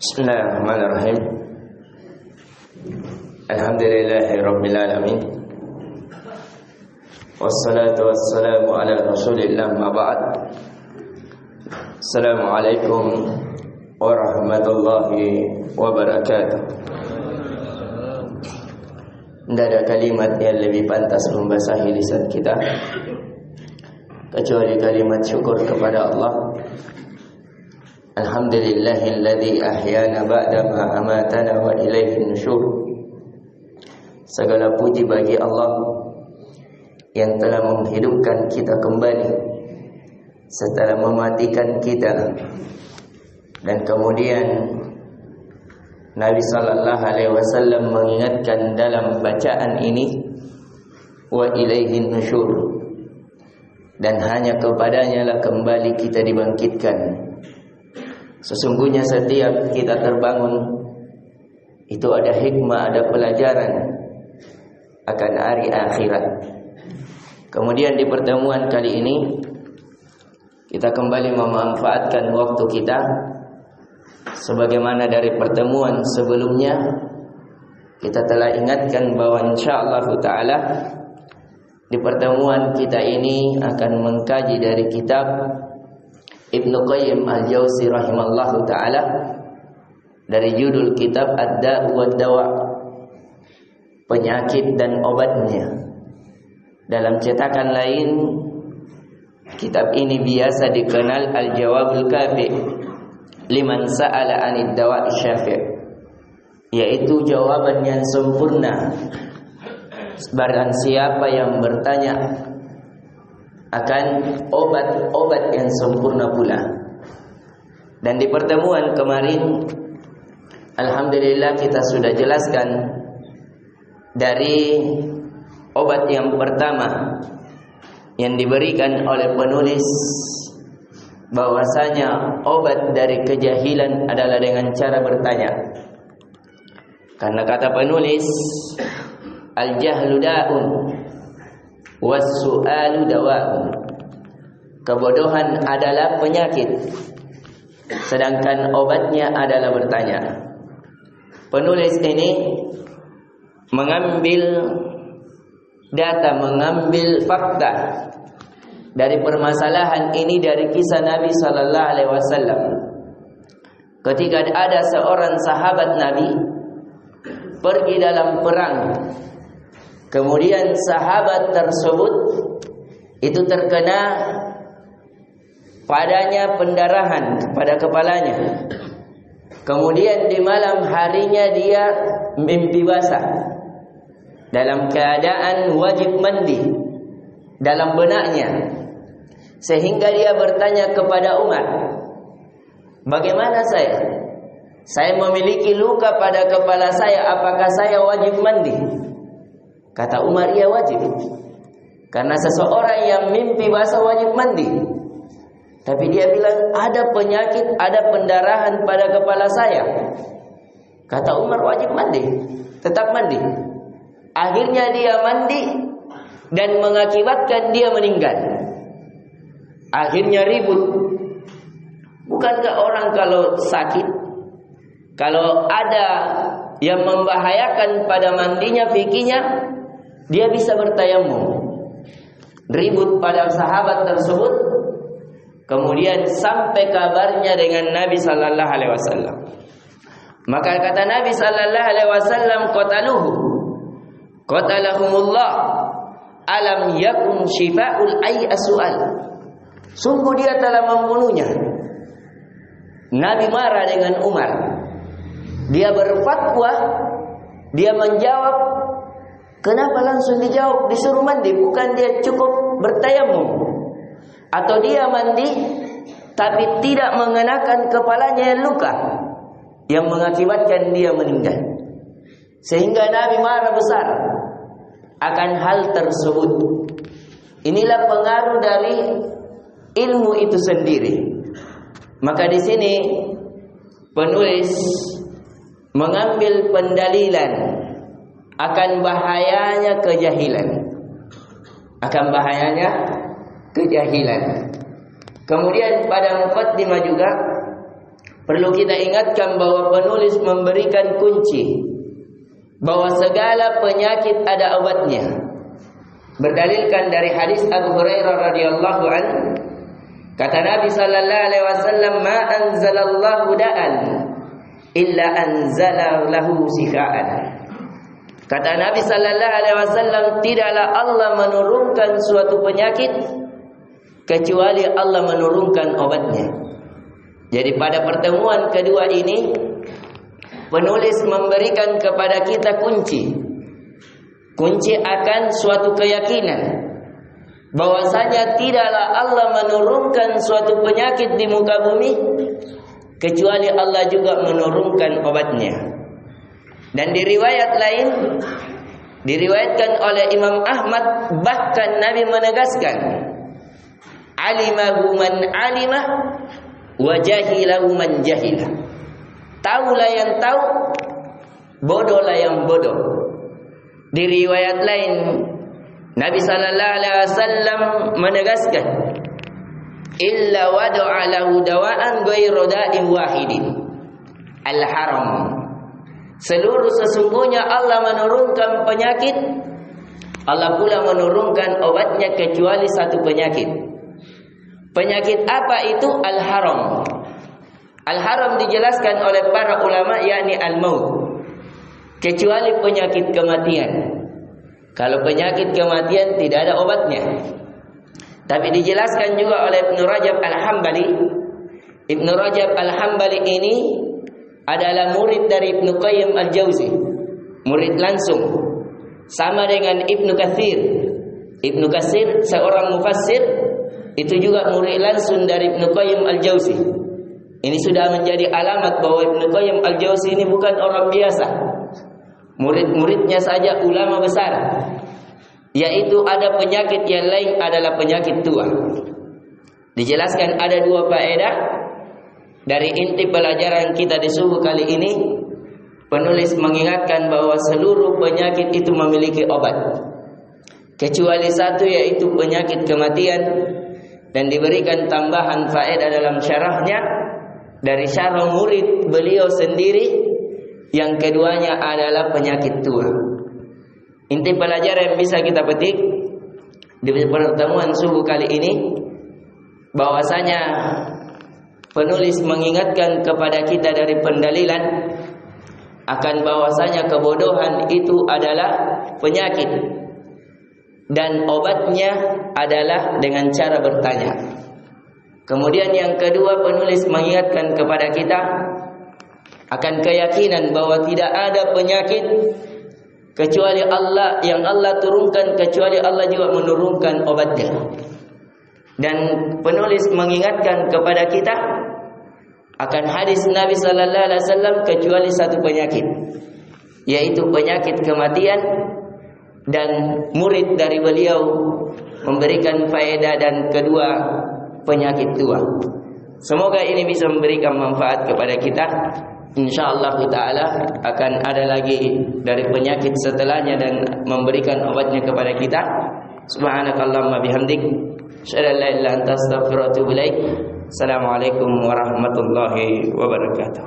Bismillahirrahmanirrahim. Alhamdulillahirabbil alamin. Wassalatu wassalamu ala Rasulillah ma ba'd. Assalamualaikum warahmatullahi wabarakatuh. Tidak ada kalimat yang lebih pantas membasahi lisan kita kecuali kalimat syukur kepada Allah. Alhamdulillahilladzi ahyana ba'da ma amatana wa ilaihin nusyur. Segala puji bagi Allah yang telah menghidupkan kita kembali setelah mematikan kita. Dan kemudian Nabi sallallahu alaihi wasallam mengingatkan dalam bacaan ini, wa ilaihin nusyur, dan hanya kepadanya lah kembali kita dibangkitkan. Sesungguhnya setiap kita terbangun itu ada hikmah, ada pelajaran akan hari akhirat. Kemudian di pertemuan kali ini kita kembali memanfaatkan waktu kita sebagaimana dari pertemuan sebelumnya kita telah ingatkan bahwa insyaallah taala di pertemuan kita ini akan mengkaji dari kitab Ibnu Qayyim Al-Jauzi rahimallahu ta'ala, dari judul kitab Ad-Da' wa Dawa, penyakit dan obatnya. Dalam cetakan lain, kitab ini biasa dikenal Al-Jawabul Kafi liman sa'ala 'anid dawa' syafi', yaitu jawaban yang sempurna barang siapa yang bertanya akan obat-obat yang sempurna pula. Dan di pertemuan kemarin alhamdulillah kita sudah jelaskan dari obat yang pertama yang diberikan oleh penulis, bahwasanya obat dari kejahilan adalah dengan cara bertanya. Karena kata penulis, al-jahlu da'un was-su'alu dawa'un. Kebodohan adalah penyakit, sedangkan obatnya adalah bertanya. Penulis ini mengambil data, mengambil fakta dari permasalahan ini dari kisah Nabi sallallahu alaihi wasallam. Ketika ada seorang sahabat Nabi pergi dalam perang, kemudian sahabat tersebut itu terkena padanya pendarahan pada kepalanya. Kemudian di malam harinya dia mimpi basah dalam keadaan wajib mandi dalam benaknya, sehingga dia bertanya kepada Umar, bagaimana saya memiliki luka pada kepala saya, apakah saya wajib mandi? Kata Umar, iya wajib. Karena seseorang yang mimpi basah wajib mandi. Tapi dia bilang ada penyakit, ada pendarahan pada kepala saya. Kata Umar, wajib mandi, tetap mandi. Akhirnya dia mandi dan mengakibatkan dia meninggal. Akhirnya ribut. Bukankah orang kalau sakit, kalau ada yang membahayakan pada mandinya, fikihnya, dia bisa bertayamum. Ribut pada sahabat tersebut. Kemudian sampai kabarnya dengan Nabi sallallahu alaihi wasallam. Maka kata Nabi sallallahu alaihi wasallam, qatalahumullah alam yakun syifa'ul ayy as'al. Sungguh dia telah membunuhnya. Nabi marah dengan Umar. Dia berfatwa, dia menjawab. Kenapa langsung dijawab? Disuruh mandi, bukan dia cukup bertayamum? Atau dia mandi tapi tidak mengenakan kepalanya yang luka yang mengakibatkan dia meninggal. Sehingga Nabi marah besar akan hal tersebut. Inilah pengaruh dari ilmu itu sendiri. Maka di sini penulis mengambil pendalilan akan bahayanya kejahilan. Akan bahayanya kejahilan. Kemudian pada muqaddimah juga perlu kita ingatkan bahwa penulis memberikan kunci bahwa segala penyakit ada obatnya. Berdalilkan dari hadis Abu Hurairah radhiyallahu anhu, kata Nabi sallallahu alaihi wasallam, "Ma anzalallahu da'an illa anzala lahu shifaan." Kata Nabi sallallahu alaihi wasallam, tidaklah Allah menurunkan suatu penyakit kecuali Allah menurunkan obatnya. Jadi pada pertemuan kedua ini, penulis memberikan kepada kita kunci akan suatu keyakinan bahwasanya tidaklah Allah menurunkan suatu penyakit di muka bumi kecuali Allah juga menurunkan obatnya. Dan di riwayat lain diriwayatkan oleh Imam Ahmad, bahkan Nabi menegaskan, alimahu man alimah wa jahilahu man jahilah. Taulah yang tahu, bodohlah yang bodoh. Di riwayat lain Nabi sallallahu alaihi wasallam menegaskan, illa wada'a lahu dawa'an ghairu da'in wahidin al-haram. Seluruh sesungguhnya Allah menurunkan penyakit, Allah pula menurunkan obatnya kecuali satu penyakit. Penyakit apa itu? Al-haram. Al-haram dijelaskan oleh para ulama yakni al-maut. Kecuali penyakit kematian. Kalau penyakit kematian tidak ada obatnya. Tapi dijelaskan juga oleh Ibnu Rajab Al-Hambali. Ibnu Rajab Al-Hambali ini adalah murid dari Ibnu Qayyim Al-Jauzi, murid langsung, sama dengan Ibnu Katsir. Ibnu Katsir seorang mufassir, itu juga murid langsung dari Ibnu Qayyim Al-Jauzi. Ini sudah menjadi alamat bahwa Ibnu Qayyim Al-Jauzi ini bukan orang biasa. Murid-muridnya saja ulama besar. Yaitu ada penyakit yang lain adalah penyakit tua. Dijelaskan ada dua faedah dari inti pelajaran kita di subuh kali ini. Penulis mengingatkan bahwa seluruh penyakit itu memiliki obat, kecuali satu, yaitu penyakit kematian. Dan diberikan tambahan faedah dalam syarahnya dari syarah murid beliau sendiri. Yang keduanya adalah penyakit tua. Inti pelajaran yang bisa kita petik di pertemuan subuh kali ini, bahwasanya penulis mengingatkan kepada kita dari pendalilan akan bahwasanya kebodohan itu adalah penyakit dan obatnya adalah dengan cara bertanya. Kemudian yang kedua, penulis mengingatkan kepada kita akan keyakinan bahwa tidak ada penyakit kecuali Allah, yang Allah turunkan, kecuali Allah juga menurunkan obatnya. Dan penulis mengingatkan kepada kita akan hadis Nabi sallallahu alaihi wasallam kecuali satu penyakit, yaitu penyakit kematian. Dan murid dari beliau memberikan faedah dan kedua penyakit tua. Semoga ini bisa memberikan manfaat kepada kita. InsyaAllah ta'ala akan ada lagi dari penyakit setelahnya dan memberikan obatnya kepada kita. Subhanakallahumma bihamdik, asyhadu an la ilaha illa anta, astaghfiruka wa atubu ilaik. Assalamualaikum warahmatullahi wabarakatuh.